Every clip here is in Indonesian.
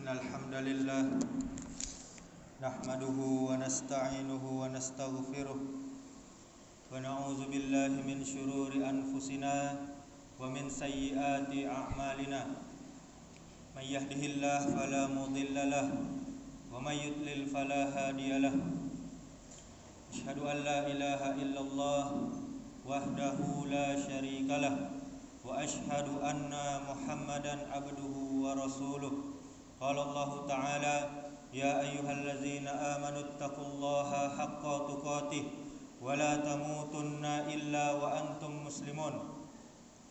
الحمد لله نحمده ونستعينه ونستغفره ونعوذ بالله من شرور أنفسنا ومن سيئات أعمالنا من يهده الله فلا مضل له ومن يضلل فلا هادي له أشهد أن لا إله إلا الله وحده لا شريك له وأشهد أن محمدا عبده ورسوله قال الله تعالى يا أيها الذين آمنوا اتقوا الله حق تقاته ولا تموتن إلا وأنتم مسلمون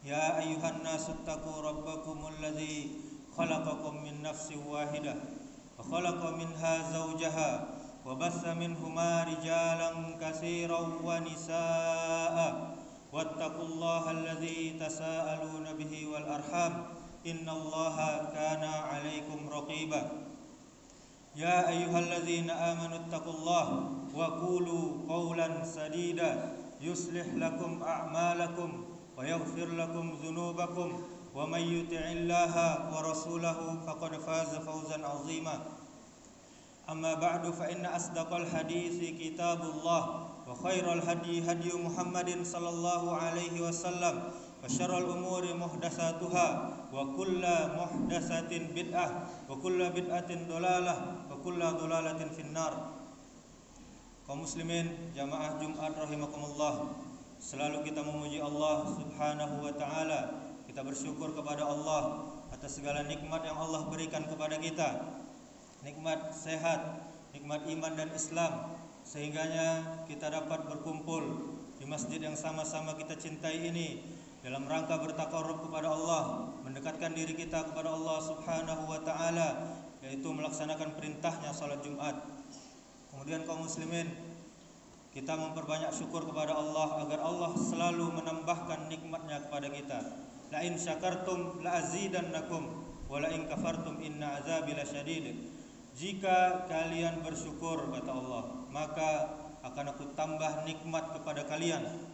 يا أيها الناس اتقوا ربكم الذي خلقكم من نفس واحدة وخلق منها زوجها وبث منهما رجالا كثيرا ونساء واتقوا الله الذي تساءلون به والأرحام إن الله كان عليكم رقيبا يا أيها الذين آمنوا اتقوا الله وقولوا قولا سديدا يصلح لكم أعمالكم ويغفر لكم ذنوبكم ومن يطع الله ورسوله فقد فاز فوزا عظيما أما بعد فإن أصدق الحديث كتاب الله وخير الهدي هدي محمد صلى الله عليه وسلم وشر الأمور محدثاتها وكل محدثة بدعة وكل بدعة ضلالة وكل ضلالة في النار. Kaum muslimin jamaah Jumat rahimakumullah, selalu kita memuji Allah Subhanahu wa taala. Kita bersyukur kepada Allah atas segala nikmat yang Allah berikan kepada kita. Nikmat sehat, nikmat iman dan Islam, sehingganya kita dapat berkumpul di masjid yang sama-sama kita cintai ini dalam rangka bertakarrub kepada Allah, mendekatkan diri kita kepada Allah Subhanahu wa taala, yaitu melaksanakan perintahnya salat Jumat. Kemudian kaum muslimin, kita memperbanyak syukur kepada Allah agar Allah selalu menambahkan nikmatnya kepada kita. La in syakartum la azidannakum wa la in kafartum inna azabi lasyadid. Jika kalian bersyukur, kata Allah, maka akan aku tambah nikmat kepada kalian.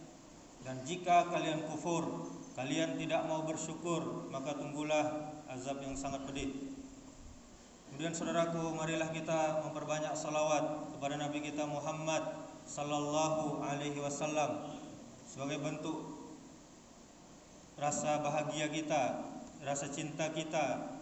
Dan jika kalian kufur, kalian tidak mau bersyukur, maka tunggulah azab yang sangat pedih. Kemudian saudaraku, marilah kita memperbanyak salawat kepada Nabi kita Muhammad sallallahu alaihi wasallam sebagai bentuk rasa bahagia kita, rasa cinta kita,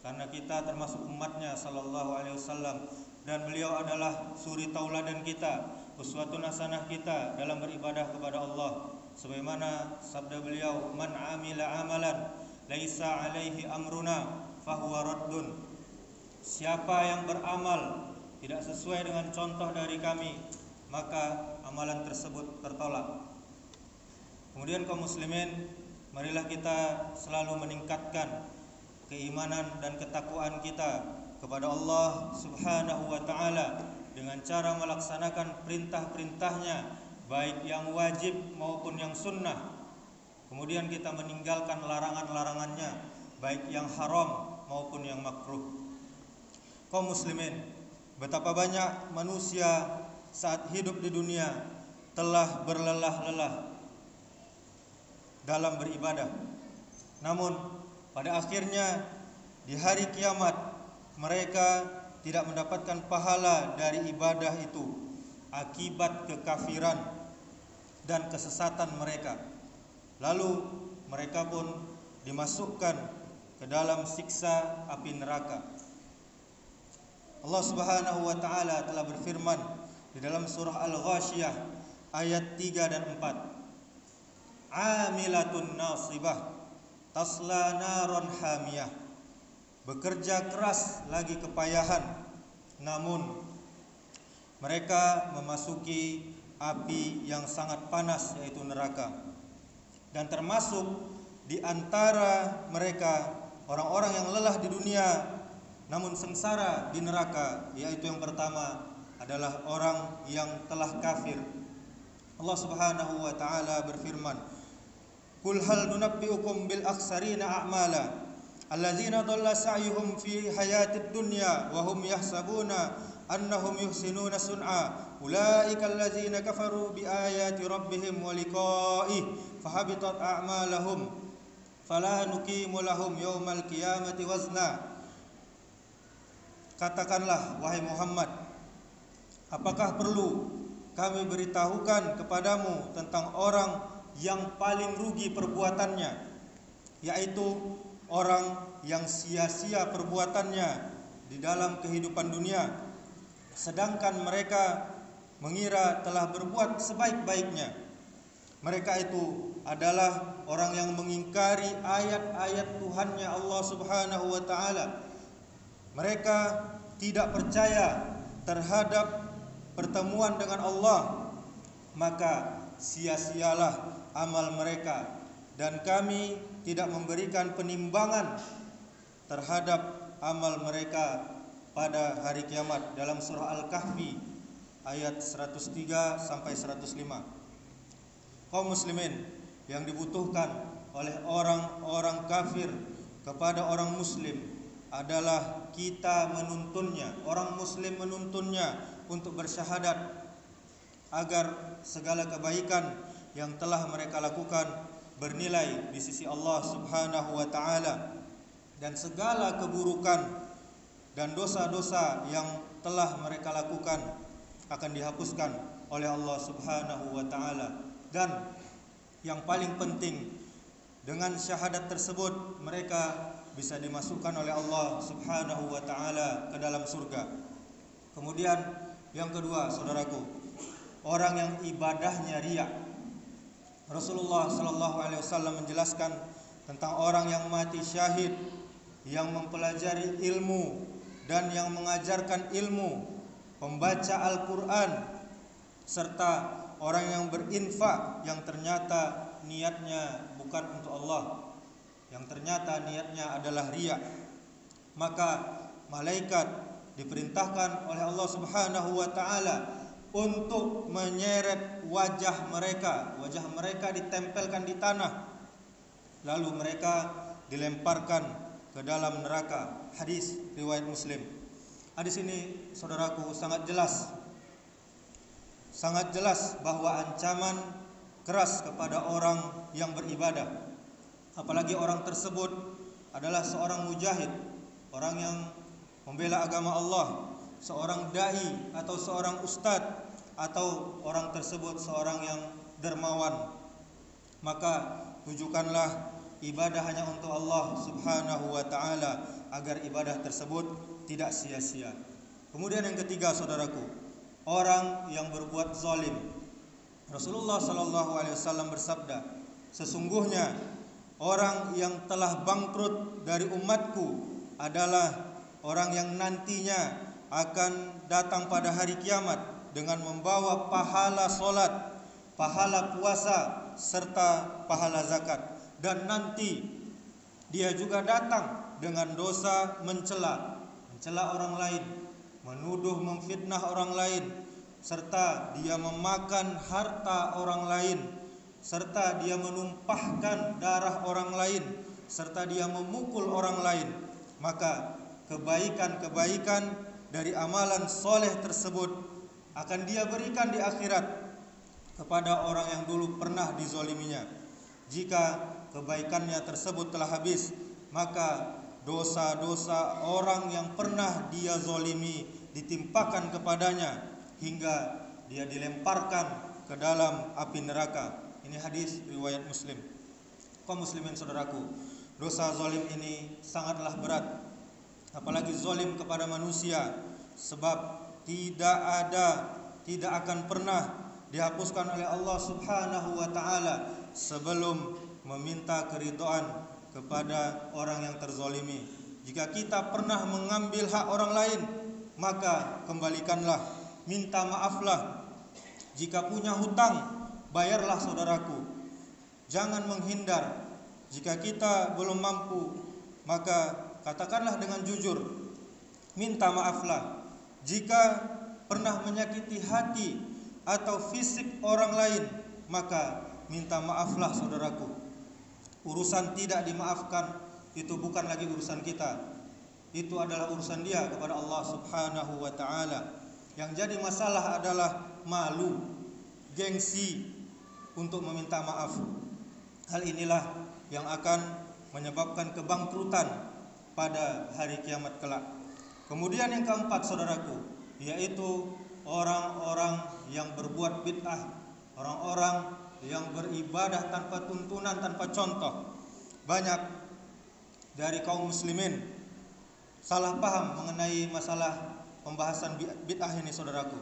karena kita termasuk umatnya sallallahu alaihi wasallam, dan beliau adalah suri tauladan kita, uswatun hasanah kita dalam beribadah kepada Allah. Sebagaimana sabda beliau, man amila amalan laisa alaihi amruna fahuwa raddun. Siapa yang beramal tidak sesuai dengan contoh dari kami, maka amalan tersebut tertolak. Kemudian kaum muslimin, marilah kita selalu meningkatkan keimanan dan ketakwaan kita kepada Allah Subhanahu wa taala dengan cara melaksanakan perintah-perintahnya, baik yang wajib maupun yang sunnah. Kemudian kita meninggalkan larangan-larangannya, baik yang haram maupun yang makruh. Kaum muslimin, betapa banyak manusia saat hidup di dunia telah berlelah-lelah dalam beribadah. Namun pada akhirnya di hari kiamat mereka tidak mendapatkan pahala dari ibadah itu akibat kekafiran dan kesesatan mereka. Lalu mereka pun dimasukkan ke dalam siksa api neraka. Allah Subhanahu wa taala telah berfirman di dalam surah Al-Ghasyiyah ayat 3 dan 4. Amilatun nasibah tasla naron hamiyah. Bekerja keras lagi kepayahan, namun mereka memasuki api yang sangat panas, yaitu neraka. Dan termasuk di antara mereka orang-orang yang lelah di dunia namun sengsara di neraka, yaitu yang pertama adalah orang yang telah kafir. Allah Subhanahu wa taala berfirman, "Qul hal nunabbiukum bil akhsarina a'mala alladzina dhalla sa'yuhum fi hayatid dunya wa hum yahsabuna annahum yuhsinuna sun'a ulaika allazina kafaru bi ayati rabbihim wa liqa'ihi fahabitat a'malahum fala nuqimu lahum yawmal qiyamati wazna Katakanlah, wahai Muhammad, apakah perlu kami beritahukan kepadamu tentang orang yang paling rugi perbuatannya, yaitu orang yang sia-sia perbuatannya di dalam kehidupan dunia, sedangkan mereka mengira telah berbuat sebaik-baiknya. Mereka itu adalah orang yang mengingkari ayat-ayat Tuhannya Allah Subhanahu wa ta'ala. Mereka tidak percaya terhadap pertemuan dengan Allah, maka sia-sialah amal mereka, dan kami tidak memberikan penimbangan terhadap amal mereka pada hari kiamat. Dalam surah Al-Kahfi ayat 103 sampai 105. Kaum muslimin, yang dibutuhkan oleh orang-orang kafir kepada orang muslim adalah kita menuntunnya, orang muslim menuntunnya untuk bersyahadat, agar segala kebaikan yang telah mereka lakukan bernilai di sisi Allah Subhanahu wa ta'ala, dan segala keburukan dan dosa-dosa yang telah mereka lakukan akan dihapuskan oleh Allah Subhanahu wa ta'ala. Dan yang paling penting, dengan syahadat tersebut mereka bisa dimasukkan oleh Allah Subhanahu wa ta'ala ke dalam surga. Kemudian yang kedua, saudaraku, orang yang ibadahnya riya. Rasulullah sallallahu alaihi wasallam menjelaskan tentang orang yang mati syahid, yang mempelajari ilmu dan yang mengajarkan ilmu, pembaca Al-Qur'an, serta orang yang berinfak yang ternyata niatnya bukan untuk Allah, yang ternyata niatnya adalah riya. Maka malaikat diperintahkan oleh Allah Subhanahu wa ta'ala untuk menyeret wajah mereka ditempelkan di tanah, lalu mereka dilemparkan ke dalam neraka. Hadis riwayat Muslim. Hadis ini, saudaraku, sangat jelas bahwa ancaman keras kepada orang yang beribadah, apalagi orang tersebut adalah seorang mujahid, orang yang membela agama Allah, seorang dai atau seorang ustadz, atau orang tersebut seorang yang dermawan. Maka tujukanlah ibadah hanya untuk Allah Subhanahu wa ta'ala, agar ibadah tersebut tidak sia-sia. Kemudian yang ketiga, saudaraku, orang yang berbuat zalim. Rasulullah sallallahu alaihi wasallam bersabda, sesungguhnya orang yang telah bangkrut dari umatku adalah orang yang nantinya akan datang pada hari kiamat dengan membawa pahala solat, pahala puasa, serta pahala zakat. Dan nanti dia juga datang dengan dosa mencela orang lain, menuduh, memfitnah orang lain, serta dia memakan harta orang lain, serta dia menumpahkan darah orang lain, serta dia memukul orang lain. Maka kebaikan-kebaikan dari amalan soleh tersebut akan dia berikan di akhirat kepada orang yang dulu pernah dizoliminya. Jika kebaikannya tersebut telah habis, maka dosa-dosa orang yang pernah dia zolimi ditimpakan kepadanya hingga dia dilemparkan ke dalam api neraka. Ini hadis riwayat Muslim. Kaum muslimin, saudaraku, dosa zalim ini sangatlah berat, apalagi zalim kepada manusia, sebab tidak akan pernah dihapuskan oleh Allah Subhanahu wa ta'ala sebelum meminta keridhaan kepada orang yang terzalimi. Jika kita pernah mengambil hak orang lain, maka kembalikanlah, minta maaflah. Jika punya hutang, bayarlah, saudaraku. Jangan menghindar. Jika kita belum mampu, maka katakanlah dengan jujur, minta maaflah. Jika pernah menyakiti hati atau fisik orang lain, maka minta maaflah, saudaraku. Urusan tidak dimaafkan itu bukan lagi urusan kita, itu adalah urusan dia kepada Allah Subhanahu wa ta'ala. Yang jadi masalah adalah malu, gengsi untuk meminta maaf. Hal inilah yang akan menyebabkan kebangkrutan pada hari kiamat kelak. Kemudian yang keempat, saudaraku, yaitu orang-orang yang berbuat bid'ah, orang-orang yang beribadah tanpa tuntunan, tanpa contoh. Banyak dari kaum muslimin salah paham mengenai masalah pembahasan bid'ah ini, saudaraku.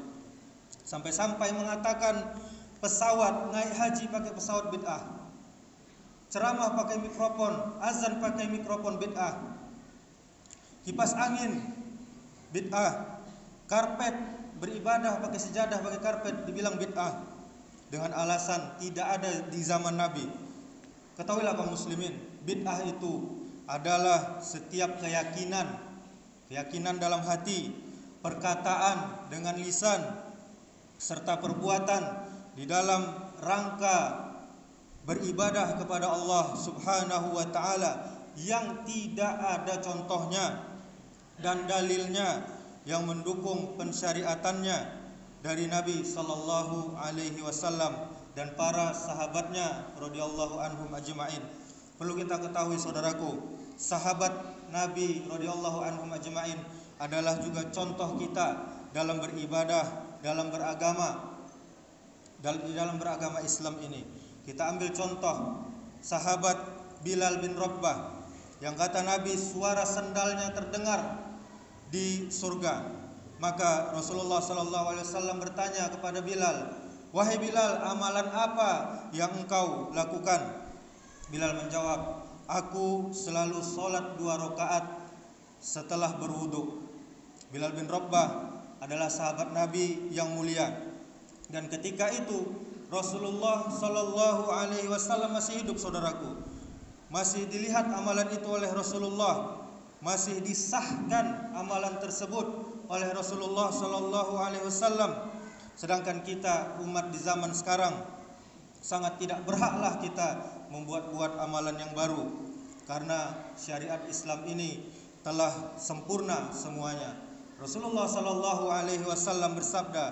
Sampai-sampai mengatakan pesawat, naik haji pakai pesawat bid'ah, ceramah pakai mikrofon, azan pakai mikrofon bid'ah, kipas angin bid'ah, karpet beribadah pakai sejadah, pakai karpet dibilang bid'ah, dengan alasan tidak ada di zaman Nabi. Ketahuilah kaum muslimin, bid'ah itu adalah setiap keyakinan dalam hati, perkataan dengan lisan, serta perbuatan di dalam rangka beribadah kepada Allah Subhanahu wa ta'ala yang tidak ada contohnya dan dalilnya yang mendukung pensyariatannya dari Nabi sallallahu alaihi wasallam dan para sahabatnya radhiyallahu anhum ajma'in. Perlu kita ketahui, saudaraku, sahabat Nabi radhiyallahu anhum ajma'in adalah juga contoh kita dalam beribadah, dalam beragama, dalam beragama Islam ini. Kita ambil contoh sahabat Bilal bin Rabbah yang kata Nabi suara sendalnya terdengar di surga. Maka Rasulullah SAW bertanya kepada Bilal, "Wahai Bilal, amalan apa yang engkau lakukan?" Bilal menjawab, "Aku selalu sholat 2 rakaat setelah berwudu." Bilal bin Rabbah adalah sahabat Nabi yang mulia, dan ketika itu Rasulullah SAW masih hidup, saudaraku. Masih dilihat amalan itu oleh Rasulullah, masih disahkan amalan tersebut oleh Rasulullah SAW. Sedangkan kita umat di zaman sekarang sangat tidak berhaklah kita membuat-buat amalan yang baru, karena syariat Islam ini telah sempurna semuanya. Rasulullah SAW bersabda,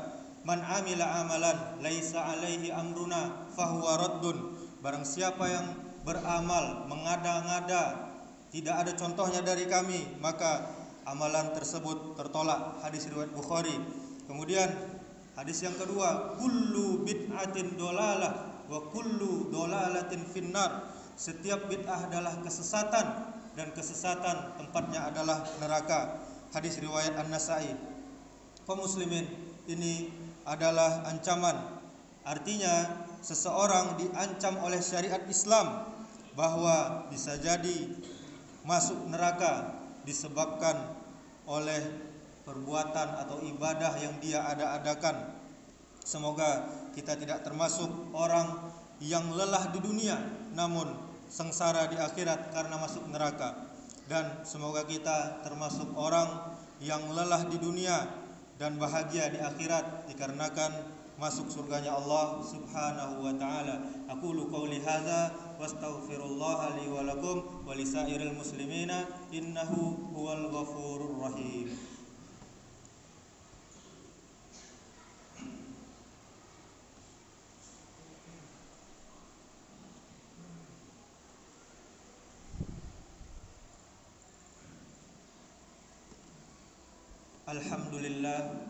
"Man amila amalan laisa alaihi amruna fahuwa raddun." Barang siapa yang beramal mengada-ngada, tidak ada contohnya dari kami, maka amalan tersebut tertolak. Hadis riwayat Bukhari. Kemudian hadis yang kedua, kullu bid'atin dolalah wa kullu dolalatin finnar. Setiap bid'ah adalah kesesatan dan kesesatan tempatnya adalah neraka. Hadis riwayat An-Nasa'i. Kaum muslimin, ini adalah ancaman. Artinya seseorang diancam oleh syariat Islam bahwa bisa jadi masuk neraka disebabkan oleh perbuatan atau ibadah yang dia ada-adakan. Semoga kita tidak termasuk orang yang lelah di dunia namun sengsara di akhirat karena masuk neraka, dan semoga kita termasuk orang yang lelah di dunia dan bahagia di akhirat dikarenakan masuk surganya Allah Subhanahu wa taala. Aqulu qouli hadza wastaghfirullah li wa lakum wa lisairil muslimina innahu huwal ghafurur rahim. Alhamdulillah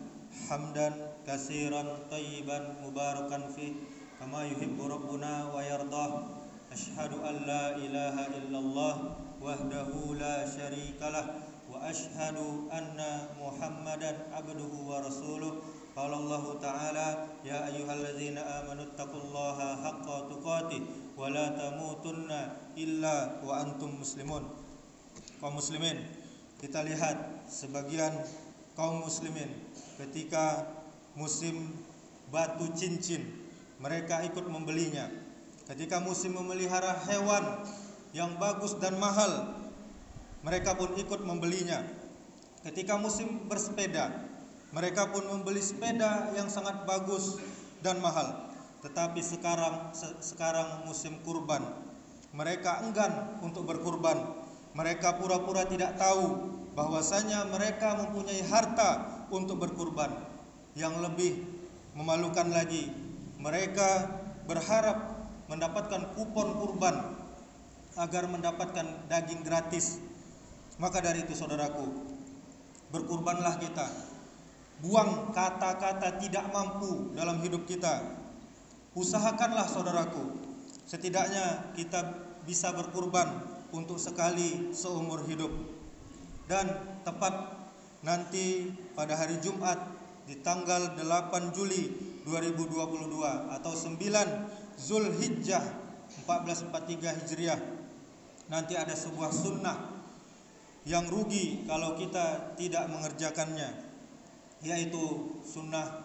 hamdan katsiran thayyiban mubarakan fi kama yuhibbu rabbuna wa yardah. Asyhadu an la ilaha illallah wahdahu la syarikalah wa asyhadu anna Muhammadan abduhu wa rasuluh. Qala Allah ta'ala, ya ayyuhalladzina amanu taqullaha haqqa tuqatih wa la tamutunna illa wa antum muslimun. Kaum muslimin, kita lihat sebagian kaum muslimin ketika musim batu cincin mereka ikut membelinya. Ketika musim memelihara hewan yang bagus dan mahal, mereka pun ikut membelinya. Ketika musim bersepeda, mereka pun membeli sepeda yang sangat bagus dan mahal. Tetapi sekarang musim kurban, mereka enggan untuk berkurban. Mereka pura-pura tidak tahu bahwasanya mereka mempunyai harta untuk berkurban. Yang lebih memalukan lagi, mereka berharap mendapatkan kupon kurban agar mendapatkan daging gratis. Maka dari itu, saudaraku, berkurbanlah kita. Buang kata-kata tidak mampu dalam hidup kita. Usahakanlah saudaraku, setidaknya kita bisa berkurban untuk sekali seumur hidup. Dan tepat nanti pada hari Jumat di tanggal 8 Juli 2022 atau 9 Zulhijjah 1443 Hijriah, nanti ada sebuah sunnah yang rugi kalau kita tidak mengerjakannya, yaitu sunnah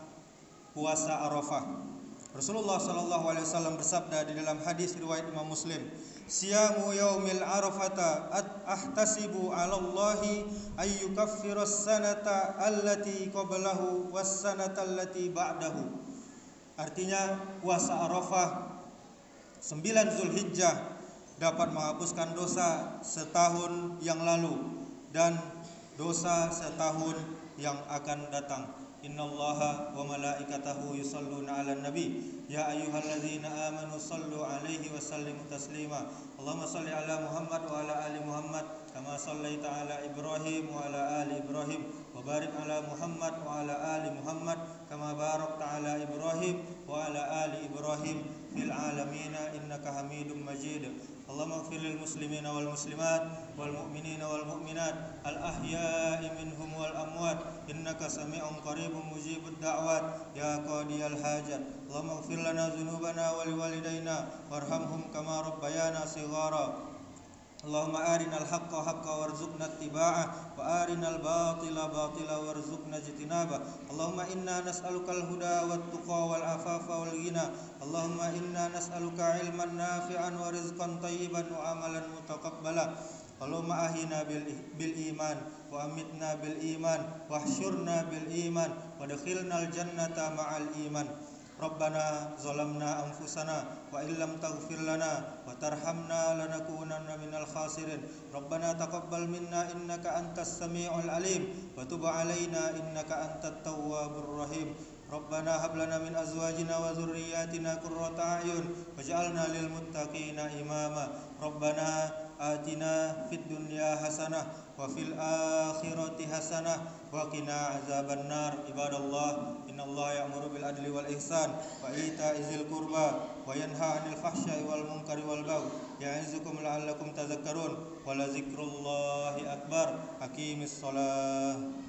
puasa Arafah. Rasulullah SAW bersabda di dalam hadis riwayat Imam Muslim, "Siyamu yaumil arafata ahtasibu 'ala Allahi ay yukaffira as-sanata allati qablahu was-sanata allati ba'dahu." Artinya puasa Arafah 9 Zulhijjah dapat menghapuskan dosa setahun yang lalu dan dosa setahun yang akan datang. Innallaha wa malaikatahu yusalluna 'alan nabi ya ayyuhalladzina amanu sallu 'alaihi wa sallimu taslima. Allahumma shalli 'ala Muhammad wa 'ala ali Muhammad kama shallaita 'ala Ibrahim wa 'ala ali Ibrahim wa barik 'ala Muhammad wa 'ala ali Muhammad kama barakta 'ala Ibrahim wa 'ala ali Ibrahim fil 'alamin innaka Hamidum Majid. Allahumma ighfir lil muslimina wal muslimat wal mu'minina wal mu'minat al ahya'i minhum wal amwat innaka sami'un qaribun mujibud da'wat ya qadiyal hajat. Allahumma ighfir lana dhunubana wa liwalidayna warhamhum kama rabbayana shighara. Allahumma arinal haqqa haqqa warzuqna ittiba'ah wa arinal batila batila warzuqna ijtinabah. Allahumma inna nas'alukal huda wat tuqa wal afafa wal ghina. Allahumma inna nas'aluka ilman nafi'an wa rizqan thayyiban wa amalan mutaqabbala. Allahumma ahina bil iman wa amitna bil iman wa hsyurna bil iman wa adkhilnal jannata ma'al iman. Rabbana zalamna anfusana wa illam taghfir lana wa tarhamna lanakunanna minal khasirin. Rabbana taqabbal minna innaka antas samiul alim wa tub alaina innaka antat tawwabur rahim. Rabbana hab lana min azwajina wa dhurriyyatina qurrata a'yun waj'alna lil muttaqina imama. Rabbana atina fid dunya hasanah wa fil akhirati hasanah wa qina azabannar. Ibadallah, innallaha ya'muru bil adli wal ihsan wa ita'i dzil qurba wa yanha 'anil fahsya'i wal munkari wal baghi ya'izukum la'allakum tadhakkarun wa la dzikrullahi akbar. Aqimis shalah.